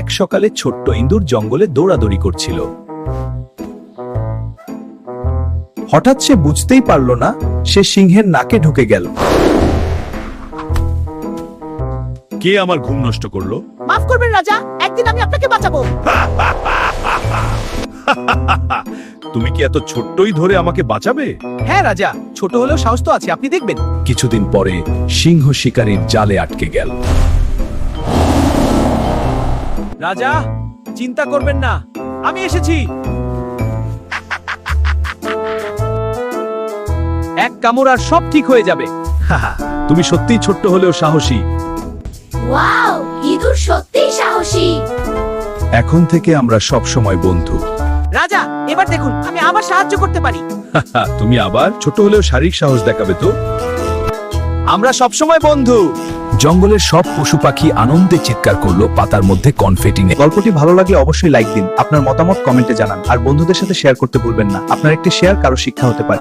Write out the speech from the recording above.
এক সকালে ছোট্ট ইঁদুর জঙ্গলে দৌড়াদৌড়ি করছিল। হঠাৎ সে বুঝতেই পারল না সে সিংহের নাকে ঢুকে গেল। কে আমার ঘুম নষ্ট করলো? মাফ করবেন রাজা, একদিন আমি আপনাকে বাঁচাবো। তুমি কি এত ছোট্টই ধরে আমাকে বাঁচাবে? হ্যাঁ রাজা, ছোট হলেও সাহস তো আছে, আপনি দেখবেন। কিছুদিন পরে সিংহ শিকারীর জালে আটকে গেল। রাজা, চিন্তা করবেন না, আমি এসেছি। এক কামড় আর সব ঠিক হয়ে যাবে। তুমি সত্যিই ছোট্ট হলেও সাহসী। ওয়াও, ইঁদুর সত্যিই সাহসী। এখন থেকে আমরা সব সময় বন্ধু। রাজা, এবার দেখুন আমি আবার সাহায্য করতে পারি। তুমি আবার ছোট হলেও শারীরিক সাহস দেখাবে তো? আমরা সব সময় বন্ধু। জঙ্গলের সব পশু পাখি আনন্দে চিৎকার করলো, পাতার মধ্যে কনফেটি নেই। গল্পটি ভালো লাগলে অবশ্যই লাইক দিন, আপনার মতামত কমেন্টে জানান, আর বন্ধুদের সাথে শেয়ার করতে ভুলবেন না। আপনার একটি শেয়ার কারো শিক্ষা হতে পারে।